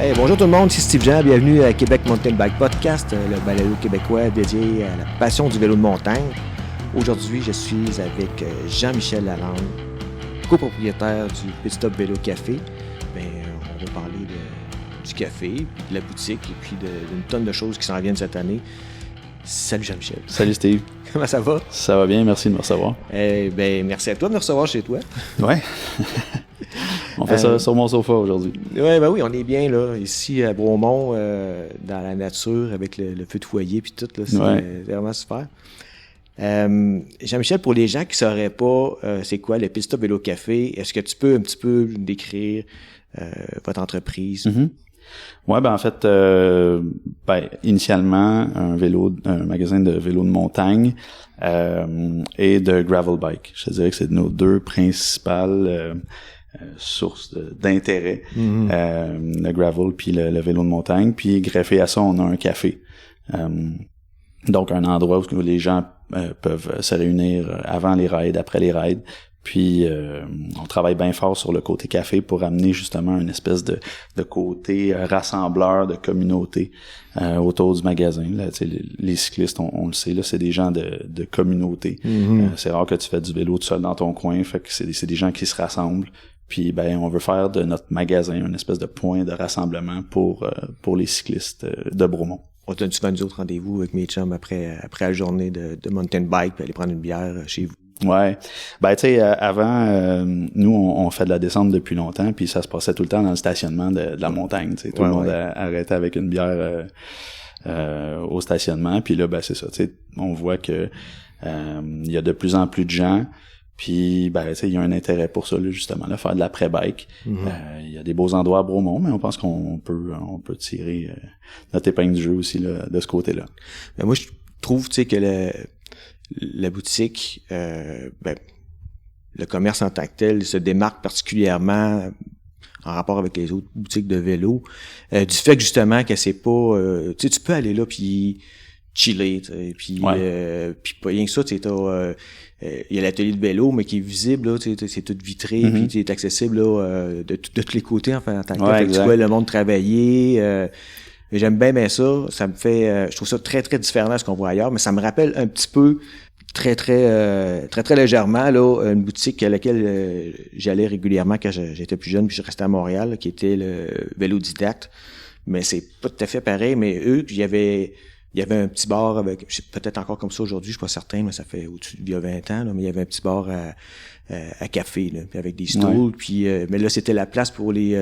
Hey, bonjour tout le monde, ici Steve Jean, bienvenue à Québec Mountain Bike Podcast, le balado québécois dédié à la passion du vélo de montagne. Aujourd'hui, je suis avec Jean-Michel Lalande, copropriétaire du Pit Stop Vélo Café. On va parler du café, puis de la boutique et puis d'une tonne de choses qui s'en viennent cette année. Salut Jean-Michel. Salut Steve. Comment ça va? Ça va bien, merci de me recevoir. Merci à toi de me recevoir chez toi. Ouais. On fait ça sur mon sofa aujourd'hui. Oui, on est bien là, ici à Bromont, dans la nature, avec le feu de foyer puis tout, là, c'est vraiment super. Jean-Michel, pour les gens qui ne sauraient pas c'est quoi le Pit Stop Vélo Café, est-ce que tu peux un petit peu décrire votre entreprise? Mm-hmm. Ouais, en fait, initialement, un magasin de vélos de montagne et de gravel bike. Je te dirais que c'est nos deux principales sources d'intérêt, le gravel puis le vélo de montagne. Puis greffé à ça, on a un café. Donc un endroit où les gens peuvent se réunir avant les rides, après les rides. Puis on travaille bien fort sur le côté café pour amener justement une espèce de côté rassembleur de communauté autour du magasin. Là, les cyclistes, on le sait, là, c'est des gens de communauté. C'est rare que tu fais du vélo tout seul dans ton coin, fait que c'est des gens qui se rassemblent. Puis on veut faire de notre magasin une espèce de point de rassemblement pour les cyclistes de Bromont. On donne souvent nous autres rendez-vous avec mes chums après la journée de mountain bike, puis aller prendre une bière chez vous. Ouais. Tu sais, avant, nous, on fait de la descente depuis longtemps, puis ça se passait tout le temps dans le stationnement de la montagne. Tu sais, tout le monde arrêtait avec une bière au stationnement, puis là, c'est ça. Tu sais, on voit que il y a de plus en plus de gens, puis tu sais, il y a un intérêt pour ça, là, justement, là, faire de l'après-bike. Il y a des beaux endroits à Bromont, mais on pense qu'on peut tirer notre épingle du jeu aussi là, de ce côté-là. Mais moi, je trouve, tu sais, que la boutique, le commerce en tant que tel se démarque particulièrement en rapport avec les autres boutiques de vélo, du fait que justement que c'est pas, tu sais, tu peux aller là puis chiller, puis pas rien que ça, tu sais, il y a l'atelier de vélo mais qui est visible là, tu sais, c'est tout vitré, puis tu es accessible là de tous les côtés en tant que tel, tu vois le monde travailler. J'aime bien ça me fait je trouve ça très très différent de ce qu'on voit ailleurs, mais ça me rappelle un petit peu très légèrement là une boutique à laquelle j'allais régulièrement quand j'étais plus jeune puis je restais à Montréal là, qui était le Vélodidacte, mais c'est pas tout à fait pareil, mais eux il y avait un petit bar avec peut-être encore comme ça aujourd'hui, je suis pas certain, mais ça fait au-dessus d'il y a 20 ans là, mais il y avait un petit bar à café là, puis avec des stools, puis mais là c'était la place pour les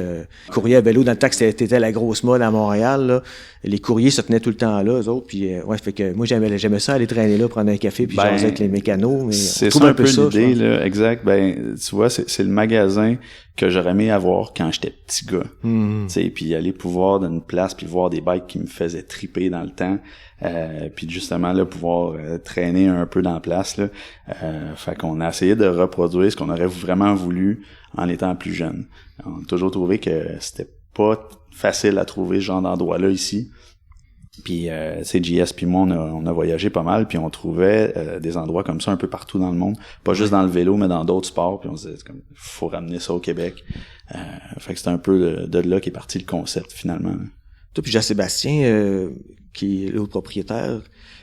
courriers à vélo dans le temps que c'était la grosse mode à Montréal là. Les courriers se tenaient tout le temps là, eux autres, puis fait que moi j'aimais ça aller traîner là, prendre un café puis jaser avec les mécanos, mais c'est ça un peu l'idée là, exact. Tu vois, c'est le magasin que j'aurais aimé avoir quand j'étais petit gars. Tu sais, puis aller pouvoir dans une place puis voir des bikes qui me faisaient triper dans le temps. Puis justement là pouvoir traîner un peu dans la place là. Fait qu'on a essayé de reproduire ce qu'on aurait vraiment voulu en étant plus jeune. On a toujours trouvé que c'était pas facile à trouver ce genre d'endroit-là ici. Puis c'est JS puis moi on a voyagé pas mal, puis on trouvait des endroits comme ça un peu partout dans le monde, pas juste dans le vélo mais dans d'autres sports, puis on se disait comme faut ramener ça au Québec. Fait que c'est un peu de là qu'est parti le concept finalement. Toi puis Jean-Sébastien qui est l'autre propriétaire,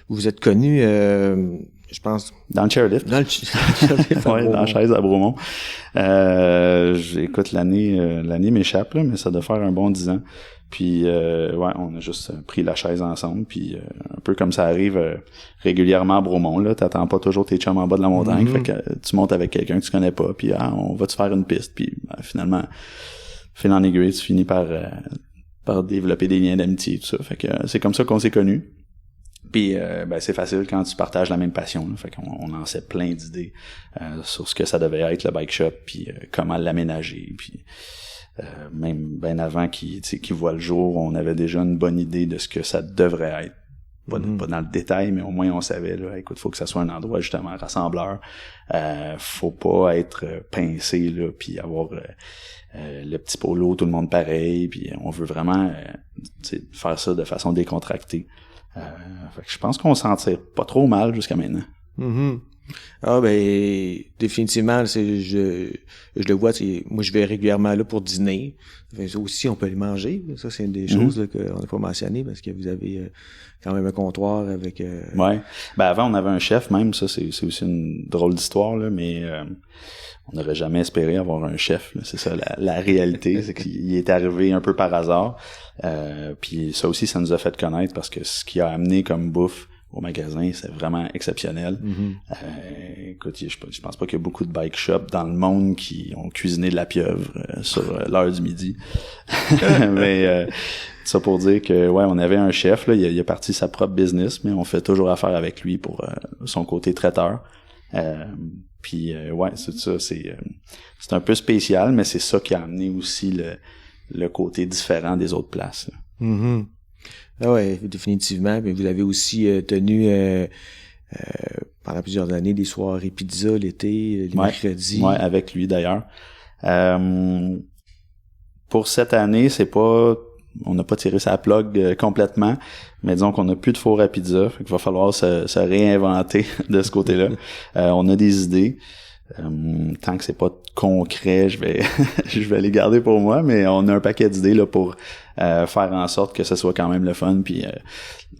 vous êtes connus je pense dans le chairlift. Dans le chairlift. Ouais, dans la chaise à Bromont. J'écoute l'année m'échappe là, mais ça doit faire un bon 10 ans. Puis on a juste pris la chaise ensemble, puis un peu comme ça arrive régulièrement à Bromont là, t'attends pas toujours tes chums en bas de la montagne, fait que tu montes avec quelqu'un que tu connais pas, puis on va te faire une piste, puis finalement fil en aiguille, tu finis par développer des liens d'amitié, tout ça. Fait que c'est comme ça qu'on s'est connus. Puis c'est facile quand tu partages la même passion, là. Fait qu'on en sait plein d'idées sur ce que ça devait être le bike shop, puis comment l'aménager, puis même bien avant qu'il voit le jour, on avait déjà une bonne idée de ce que ça devrait être. Pas dans le détail, mais au moins on savait là, écoute, faut que ça soit un endroit justement rassembleur. Faut pas être pincé là, puis avoir le petit polo, tout le monde pareil, puis on veut vraiment faire ça de façon décontractée. Fait que je pense qu'on s'en tire pas trop mal jusqu'à maintenant. Ah ben définitivement, je le vois, moi je vais régulièrement là pour dîner. Ça aussi, on peut aller manger. Ça, c'est une des choses là, qu'on n'a pas mentionné parce que vous avez quand même un comptoir avec. Ouais. Ben avant, on avait un chef même. Ça, c'est aussi une drôle d'histoire là, mais on n'aurait jamais espéré avoir un chef. Là. C'est ça la réalité, c'est qu'il est arrivé un peu par hasard. Puis ça aussi, ça nous a fait connaître parce que ce qui a amené comme bouffe au magasin, c'est vraiment exceptionnel. Écoute, je pense pas qu'il y a beaucoup de bike shops dans le monde qui ont cuisiné de la pieuvre sur l'heure du midi. Mais ça pour dire que ouais, on avait un chef là, il a parti sa propre business, mais on fait toujours affaire avec lui pour son côté traiteur. Puis ouais, c'est ça, c'est un peu spécial, mais c'est ça qui a amené aussi le côté différent des autres places. Ah ouais, définitivement. Mais vous avez aussi tenu pendant plusieurs années des soirées pizza l'été, les mercredis. Ouais, avec lui d'ailleurs. Pour cette année, on n'a pas tiré sa plug complètement, mais disons qu'on n'a plus de four à pizza, fait qu'il va falloir se réinventer de ce côté-là. On a des idées. Tant que c'est pas concret, je vais les garder pour moi, mais on a un paquet d'idées là pour faire en sorte que ce soit quand même le fun, puis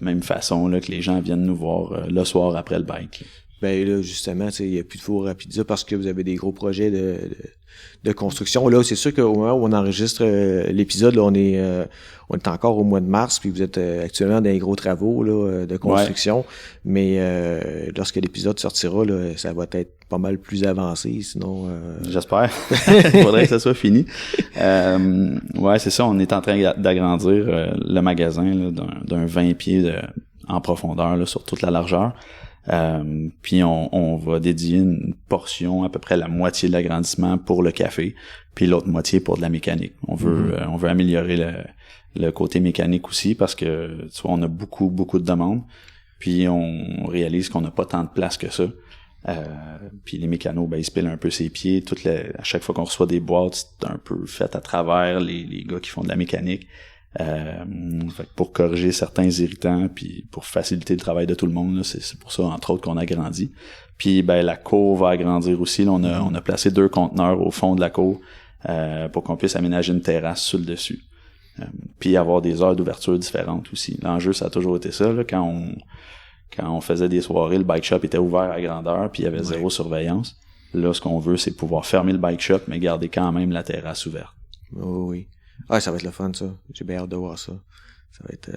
même façon là que les gens viennent nous voir le soir après le bike. Ben là justement, il y a plus de four à pizza parce que vous avez des gros projets de construction. Là, c'est sûr qu'au moment où on enregistre l'épisode, là, on est encore au mois de mars, puis vous êtes actuellement dans les gros travaux là, de construction. Ouais. Mais lorsque l'épisode sortira, là, ça va être pas mal plus avancé, sinon... J'espère. Il faudrait que ça soit fini. Ouais, c'est ça, on est en train d'agrandir le magasin là, d'un 20 pieds en profondeur là, sur toute la largeur. Puis on va dédier une portion, à peu près la moitié de l'agrandissement pour le café, puis l'autre moitié pour de la mécanique. On veut améliorer le côté mécanique aussi parce que tu vois, on a beaucoup de demandes, puis on réalise qu'on n'a pas tant de place que ça. Puis les mécanos, ben ils se pilent un peu ses pieds. À chaque fois qu'on reçoit des boîtes, c'est un peu fait à travers les gars qui font de la mécanique. Fait que pour corriger certains irritants puis pour faciliter le travail de tout le monde là, c'est pour ça entre autres qu'on agrandit. Puis ben la cour va agrandir aussi là, on a placé 2 conteneurs au fond de la cour pour qu'on puisse aménager une terrasse sur le dessus. Puis avoir des heures d'ouverture différentes aussi. L'enjeu ça a toujours été ça là, quand on faisait des soirées, le bike shop était ouvert à grandeur puis il y avait zéro surveillance. Là ce qu'on veut c'est pouvoir fermer le bike shop mais garder quand même la terrasse ouverte. Oh oui. Ah, ça va être le fun, ça. J'ai bien hâte de voir ça. Ça va être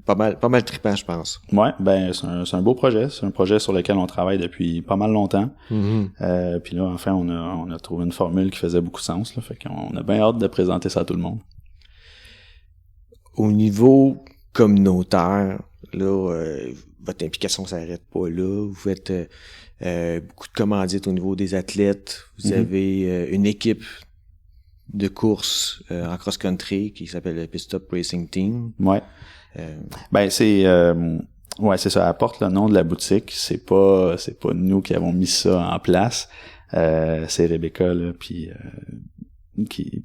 pas mal trippant, je pense. Ouais, ben c'est un beau projet. C'est un projet sur lequel on travaille depuis pas mal longtemps. Puis là, enfin, on a trouvé une formule qui faisait beaucoup de sens. Là, fait qu'on a bien hâte de présenter ça à tout le monde. Au niveau communautaire, là, votre implication s'arrête pas là. Vous faites beaucoup de commandites au niveau des athlètes. Vous avez une équipe de course en cross-country qui s'appelle le Pit Stop Racing Team. Ouais. Ben c'est ça apporte le nom de la boutique, c'est pas nous qui avons mis ça en place. C'est Rebecca là puis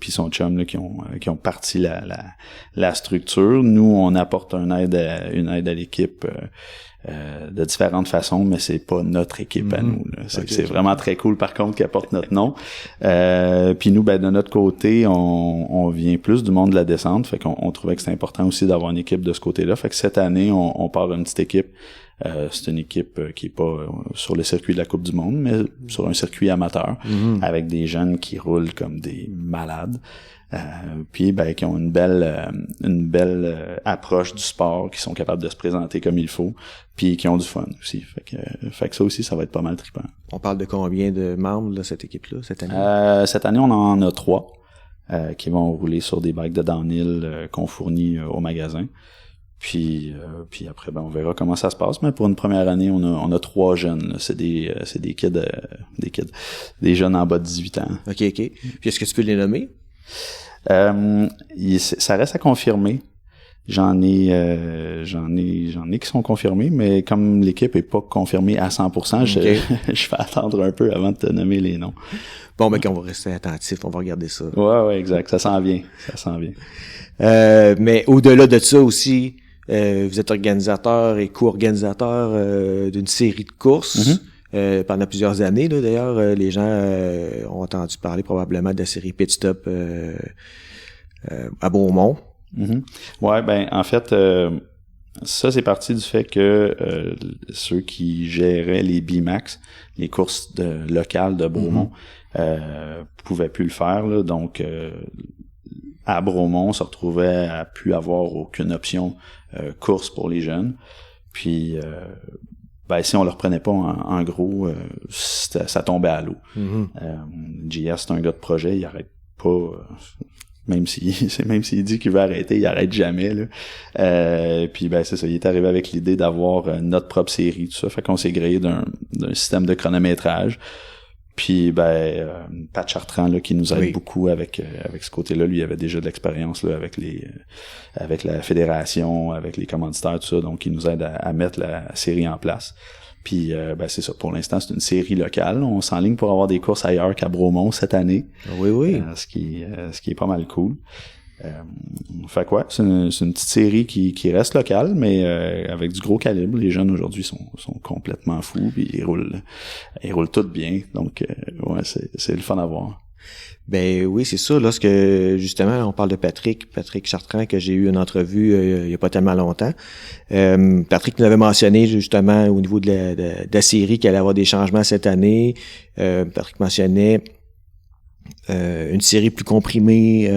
son chum là qui ont parti la structure. Nous on apporte une aide à l'équipe de différentes façons, mais c'est pas notre équipe à nous. Là. C'est vraiment très cool par contre qui apporte notre nom. Puis nous, ben de notre côté, on vient plus du monde de la descente, fait qu'on trouvait que c'est important aussi d'avoir une équipe de ce côté-là. Fait que cette année, on part une petite équipe. C'est une équipe qui est pas sur le circuit de la Coupe du Monde, mais sur un circuit amateur, avec des jeunes qui roulent comme des malades. Puis ben qui ont une belle approche du sport, qui sont capables de se présenter comme il faut, puis qui ont du fun aussi. Fait que ça aussi, ça va être pas mal trippant. On parle de combien de membres de cette équipe-là cette année? Cette année, on en a 3 qui vont rouler sur des bikes de downhill qu'on fournit au magasin. Puis après, ben on verra comment ça se passe. Mais pour une première année, on a 3 jeunes. Là. C'est des kids, des jeunes en bas de 18 ans. Ok. Puis est-ce que tu peux les nommer? Ça reste à confirmer. J'en ai qui sont confirmés, mais comme l'équipe est pas confirmée à 100%, je vais attendre un peu avant de te nommer les noms. Bon, ben qu'on va rester attentif, on va regarder ça. Ouais, exact. Ça s'en vient. Mais au-delà de ça aussi, vous êtes organisateur et co-organisateur d'une série de courses. pendant plusieurs années. Là, d'ailleurs, les gens ont entendu parler probablement de la série Pit Stop à Beaumont. Mm-hmm. Ouais, ben en fait, ça c'est parti du fait que ceux qui géraient les BMAX, les courses locales de Beaumont, pouvaient plus le faire. Là, donc à Bromont, on se retrouvait à plus avoir aucune option course pour les jeunes. Puis ben si on le reprenait pas en gros, ça tombait à l'eau. JS, c'est un gars de projet, il arrête pas. Même s'il dit qu'il veut arrêter, il arrête jamais là. Puis ben c'est ça, il est arrivé avec l'idée d'avoir notre propre série, tout ça. Fait qu'on s'est grillé d'un système de chronométrage. Puis ben Pat Chartrand là qui nous aide beaucoup avec ce côté-là, lui il avait déjà de l'expérience là avec la fédération, avec les commanditaires, tout ça, donc il nous aide à mettre la série en place. Puis ben c'est ça, pour l'instant c'est une série locale, on s'enligne pour avoir des courses ailleurs qu'à Bromont cette année. Oui. Ce qui est pas mal cool. Fait quoi, c'est une petite série qui reste locale, mais avec du gros calibre. Les jeunes aujourd'hui sont complètement fous, puis ils roulent tout bien. Donc ouais, c'est le fun à voir. Ben oui, c'est ça. Lorsque justement on parle de Patrick Chartrand, que j'ai eu une entrevue il y a pas tellement longtemps. Patrick nous avait mentionné justement au niveau de la série qu'il allait avoir des changements cette année. Patrick mentionnait une série plus comprimée,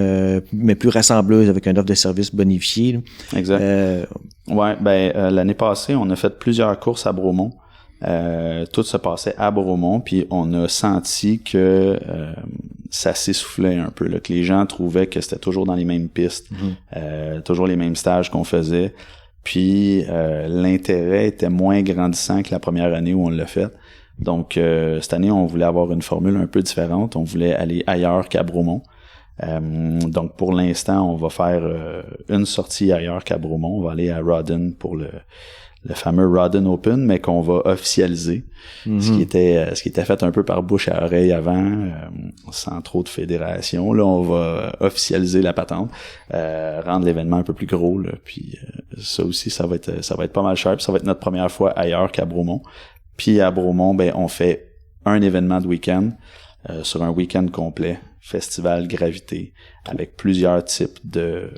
mais plus rassembleuse, avec une offre de service bonifiée. Exact. Ouais, ben l'année passée, on a fait plusieurs courses à Bromont. Tout se passait à Bromont, puis on a senti que ça s'essoufflait un peu, là, que les gens trouvaient que c'était toujours dans les mêmes pistes, toujours les mêmes stages qu'on faisait. Puis l'intérêt était moins grandissant que la première année où on l'a fait. Donc cette année, on voulait avoir une formule un peu différente. On voulait aller ailleurs qu'à Bromont. Donc pour l'instant, on va faire une sortie ailleurs qu'à Bromont. On va aller à Rawdon pour le fameux Rawdon Open, mais qu'on va officialiser. Ce qui était fait un peu par bouche à oreille avant, sans trop de fédération. Là, on va officialiser la patente, rendre l'événement un peu plus gros. Là, puis ça aussi, ça va être pas mal cher. Puis ça va être notre première fois ailleurs qu'à Bromont. Puis à Bromont, ben on fait un événement de week-end sur un week-end complet, festival gravité, avec plusieurs types de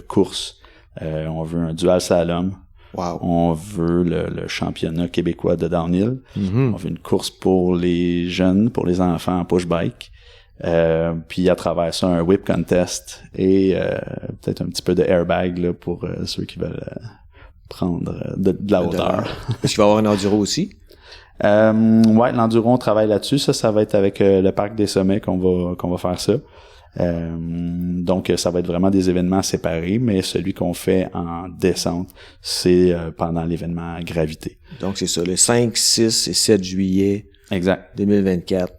courses. On veut un dual slalom. Wow. On veut le championnat québécois de downhill. On veut une course pour les jeunes, pour les enfants en push bike. Puis à travers ça, un whip contest et peut-être un petit peu de airbag là, pour ceux qui veulent prendre de la hauteur. Est-ce qu'il va y avoir un enduro aussi? Ouais, l'enduro, on travaille là-dessus. Ça va être avec le Parc des Sommets qu'on va faire ça. Donc ça va être vraiment des événements séparés, mais celui qu'on fait en descente, c'est pendant l'événement Gravité. Donc c'est ça, le 5, 6 et 7 juillet exact 2024.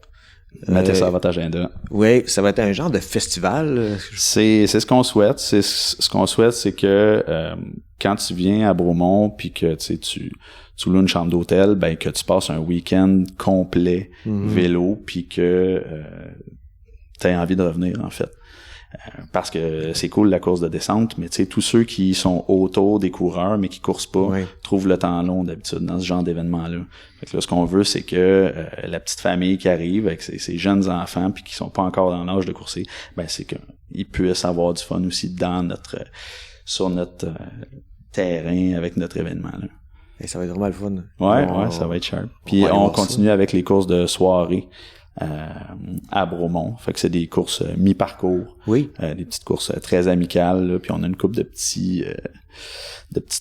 Mettez ça à votre agenda. Oui, ça va être un genre de festival. C'est ce qu'on souhaite. Ce qu'on souhaite, c'est que quand tu viens à Bromont puis que tu loues une chambre d'hôtel, ben que tu passes un week-end complet vélo puis que t'as envie de revenir en fait. Parce que c'est cool la course de descente, mais tu sais, tous ceux qui sont autour des coureurs mais qui coursent pas trouvent le temps long d'habitude dans ce genre d'événement-là. Fait que là, ce qu'on veut, c'est que la petite famille qui arrive avec ses jeunes enfants puis qui sont pas encore dans l'âge de courser, ben c'est qu'ils puissent avoir du fun aussi sur notre terrain avec notre événement là. Et ça va être vraiment le fun. Ouais, ça va être sharp. Puis on continue avec les courses de soirée. À Bromont. Fait que c'est des courses mi-parcours. Oui. Des petites courses très amicales. Là, puis on a une couple de petits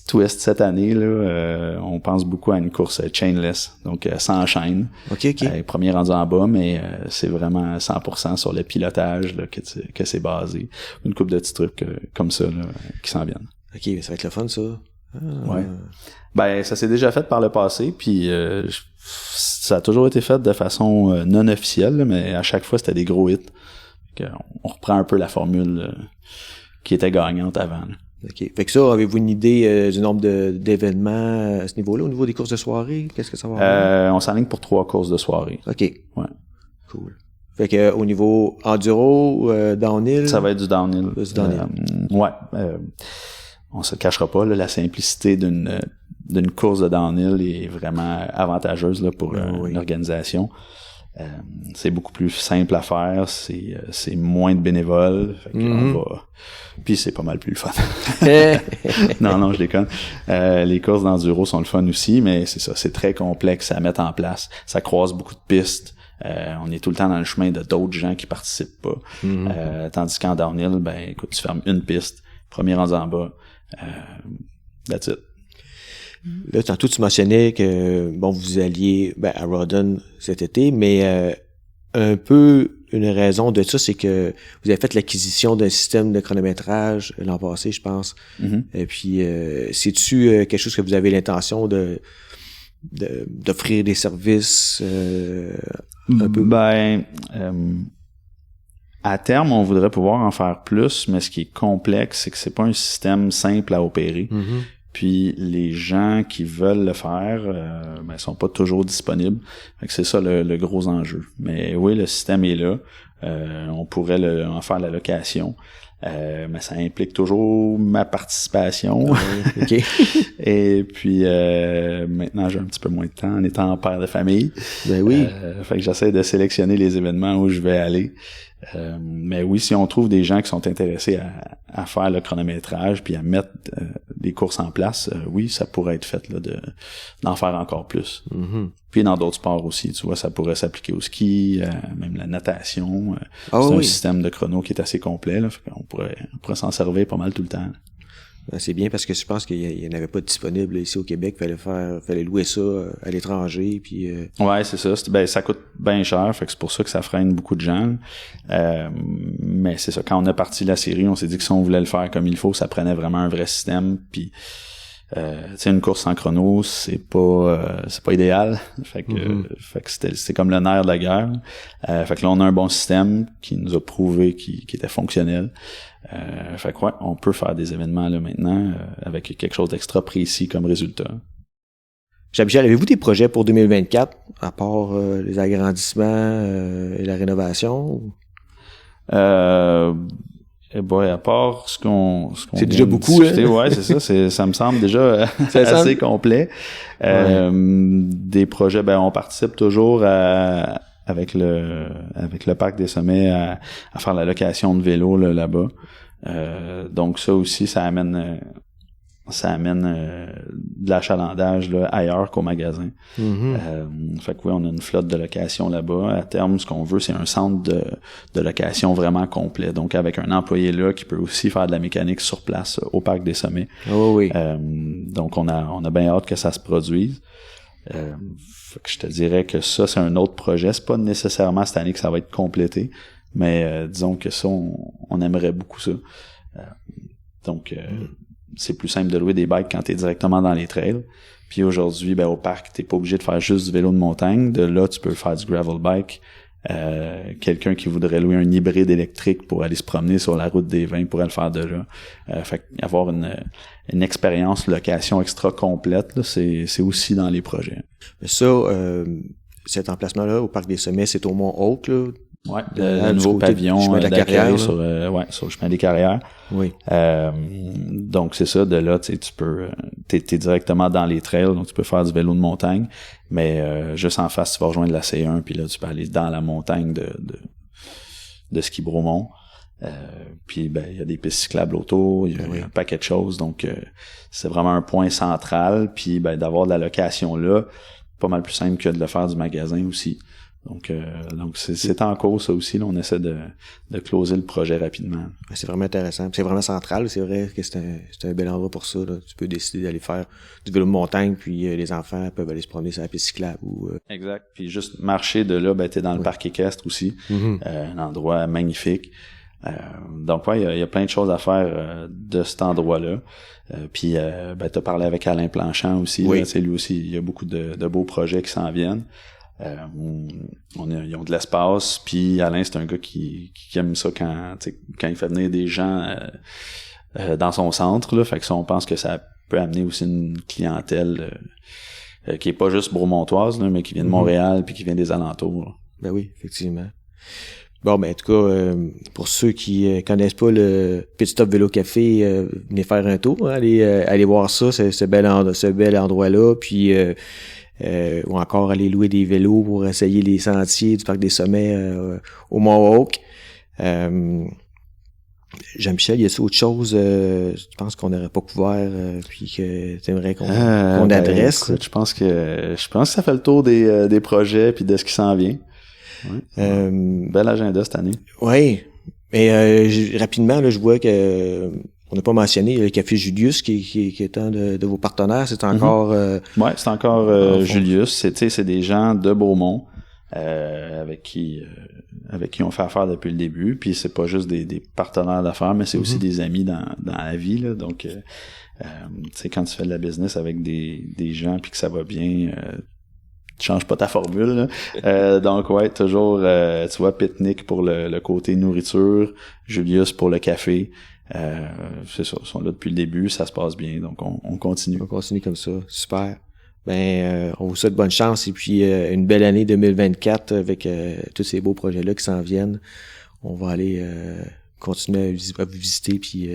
twists cette année. Là. On pense beaucoup à une course chainless, donc sans chaîne. OK. Premier rendu en bas, mais c'est vraiment 100% sur le pilotage là, que c'est basé. Une couple de petits trucs comme ça là, qui s'en viennent. OK, ça va être le fun, ça. Ouais. Ben, ça s'est déjà fait par le passé, puis ça a toujours été fait de façon non officielle, mais à chaque fois, c'était des gros hits. On reprend un peu la formule qui était gagnante avant. Là. OK. Fait que ça, avez-vous une idée du nombre d'événements à ce niveau-là, au niveau des courses de soirée? Qu'est-ce que ça va avoir? On s'enligne pour 3 courses de soirée. OK. Ouais. Cool. Fait que au niveau enduro, downhill? Ça va être du downhill. Du downhill. Ouais. On se cachera pas, là, la simplicité d'une course de downhill est vraiment avantageuse là, pour une organisation. C'est beaucoup plus simple à faire, c'est moins de bénévoles, fait qu'on va, puis c'est pas mal plus le fun. non, je déconne. Les courses d'enduro sont le fun aussi, mais c'est ça, c'est très complexe à mettre en place. Ça croise beaucoup de pistes. On est tout le temps dans le chemin de d'autres gens qui participent pas. Tandis qu'en downhill, ben écoute, tu fermes une piste, premier rendu en bas, that's it. Là, tantôt, tu mentionnais que, bon, vous alliez à Rawdon cet été, mais un peu une raison de ça, c'est que vous avez fait l'acquisition d'un système de chronométrage l'an passé, je pense. Et puis, c'est-tu quelque chose que vous avez l'intention d'offrir des services un peu? À terme, on voudrait pouvoir en faire plus, mais ce qui est complexe, c'est que c'est pas un système simple à opérer. Puis les gens qui veulent le faire, sont pas toujours disponibles. Fait que c'est ça le gros enjeu. Mais oui, le système est là. On pourrait en faire la location. Mais ça implique toujours ma participation. Okay. Et puis maintenant j'ai un petit peu moins de temps en étant père de famille. Ben oui. Fait que j'essaie de sélectionner les événements où je vais aller. Mais oui, si on trouve des gens qui sont intéressés à faire le chronométrage puis à mettre des courses en place, oui, ça pourrait être fait là d'en faire encore plus. Puis dans d'autres sports aussi, tu vois, ça pourrait s'appliquer au ski, même la natation. C'est un système de chrono qui est assez complet là, fait qu'on pourrait s'en servir pas mal tout le temps. C'est bien parce que je pense qu'il y en avait pas de disponible ici au Québec. Fallait louer ça à l'étranger. Puis ouais, c'est ça. Ça coûte bien cher, fait que c'est pour ça que ça freine beaucoup de gens. Mais c'est ça. Quand on a parti la série, on s'est dit que si on voulait le faire comme il faut, ça prenait vraiment un vrai système. Puis tu sais, une course en chrono, c'est pas idéal. Fait que c'était comme le nerf de la guerre. Fait que là, on a un bon système qui nous a prouvé qu'il était fonctionnel. Fait que ouais, on peut faire des événements là maintenant avec quelque chose d'extra précis comme résultat. Jean-Michel, avez-vous des projets pour 2024 à part les agrandissements et la rénovation? À part ce qu'on c'est déjà beaucoup, hein? Ouais, c'est ça, ça me semble déjà assez complet. Des projets, on participe toujours avec le parc des sommets à faire la location de vélos là-bas. Donc ça aussi, ça amène de l'achalandage là, ailleurs qu'au magasin. Fait que oui, on a une flotte de location là-bas. À terme, ce qu'on veut, c'est un centre de location vraiment complet. Donc avec un employé là qui peut aussi faire de la mécanique sur place au parc des sommets. Donc on a bien hâte que ça se produise. Fait que je te dirais que ça, c'est un autre projet. C'est pas nécessairement cette année que ça va être complété, mais disons que ça, on aimerait beaucoup ça. C'est plus simple de louer des bikes quand t'es directement dans les trails. Puis aujourd'hui, au parc, t'es pas obligé de faire juste du vélo de montagne. De là, tu peux faire du gravel bike. Quelqu'un qui voudrait louer un hybride électrique pour aller se promener sur la route des vins pourrait le faire de là. Fait avoir une expérience location extra complète, là, c'est aussi dans les projets. Mais ça, cet emplacement-là au Parc des Sommets, c'est au Mont-Haut, là? Ouais, le nouveau pavillon d'accueil sur le chemin des Carrières. Oui. Donc c'est ça, de là, tu peux t'es directement dans les trails, donc tu peux faire du vélo de montagne, mais juste en face, tu vas rejoindre la C1, puis là tu peux aller dans la montagne de ski Bromont. Puis il y a des pistes cyclables autour, il y a un paquet de choses, donc c'est vraiment un point central, puis d'avoir de la location là, pas mal plus simple que de le faire du magasin aussi. Donc c'est en cours ça aussi, là, on essaie de closer le projet rapidement. C'est vraiment intéressant, c'est vraiment central, c'est vrai que c'est un bel endroit pour ça, là. Tu peux décider d'aller faire du vélo de montagne, puis les enfants peuvent aller se promener sur la piste cyclable ou Exact, puis juste marcher de là, t'es dans le parc équestre aussi, un endroit magnifique. Donc il y a plein de choses à faire de cet endroit-là. Puis t'as parlé avec Alain Planchant aussi, là, lui aussi, il y a beaucoup de beaux projets qui s'en viennent. Ils ont de l'espace, puis Alain, c'est un gars qui aime ça quand il fait venir des gens dans son centre, là, fait que ça, on pense que ça peut amener aussi une clientèle qui est pas juste bromontoise, là, mais qui vient de Montréal puis qui vient des alentours. Ben oui, effectivement. Bon, ben, en tout cas, pour ceux qui connaissent pas le Pit Stop Vélo Café, venez faire un tour, hein, allez voir ça, ce bel endroit-là, puis ou encore aller louer des vélos pour essayer les sentiers du Parc des Sommets au Mohawk. Jean-Michel, y a-t-il autre chose tu penses qu'on n'aurait pas couvert puis que tu aimerais qu'on adresse? Écoute, je pense que ça fait le tour des projets puis de ce qui s'en vient. Ouais. Bel agenda cette année. Oui. Mais rapidement, là, je vois que on n'a pas mentionné le Café Julius qui est un de vos partenaires. C'est encore ouais, c'est encore Julius. C'est des gens de Beaumont avec qui on fait affaire depuis le début. Puis c'est pas juste des partenaires d'affaires, mais c'est aussi des amis dans la vie, là. Donc tu sais, quand tu fais de la business avec des gens puis que ça va bien, tu changes pas ta formule, là. Donc ouais, toujours tu vois, Picnic pour le côté nourriture, Julius pour le café. C'est ça, ils sont là depuis le début, ça se passe bien, donc on continue. On continue comme ça, super. Ben, on vous souhaite bonne chance et puis une belle année 2024 avec tous ces beaux projets-là qui s'en viennent. On va aller continuer à vous visiter puis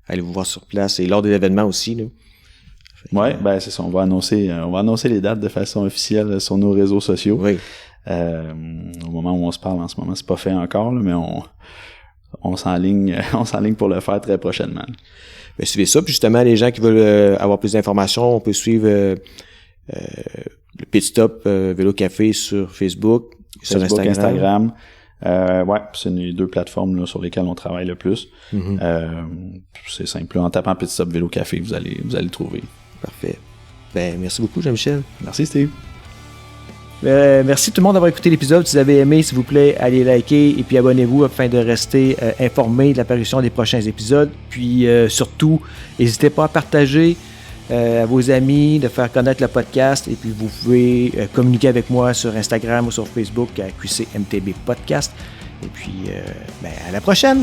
aller vous voir sur place et lors des événements aussi, là. Ouais, ben c'est ça, on va annoncer les dates de façon officielle sur nos réseaux sociaux. Oui. Au moment où on se parle en ce moment, c'est pas fait encore, là, mais on s'enligne pour le faire très prochainement. Ben, suivez ça, puis justement, les gens qui veulent avoir plus d'informations, on peut suivre le Pit Stop Vélo Café sur Facebook, sur Instagram. Ouais, c'est les deux plateformes là, sur lesquelles on travaille le plus. C'est simple, en tapant Pit Stop Vélo Café, vous allez le trouver. Parfait. Ben, merci beaucoup, Jean-Michel. Merci, Steve. Merci tout le monde d'avoir écouté l'épisode. Si vous avez aimé, s'il vous plaît, allez liker et puis abonnez-vous afin de rester informé de l'apparition des prochains épisodes. Puis surtout, n'hésitez pas à partager à vos amis, de faire connaître le podcast. Et puis vous pouvez communiquer avec moi sur Instagram ou sur Facebook à QCMTB Podcast. Et puis, à la prochaine!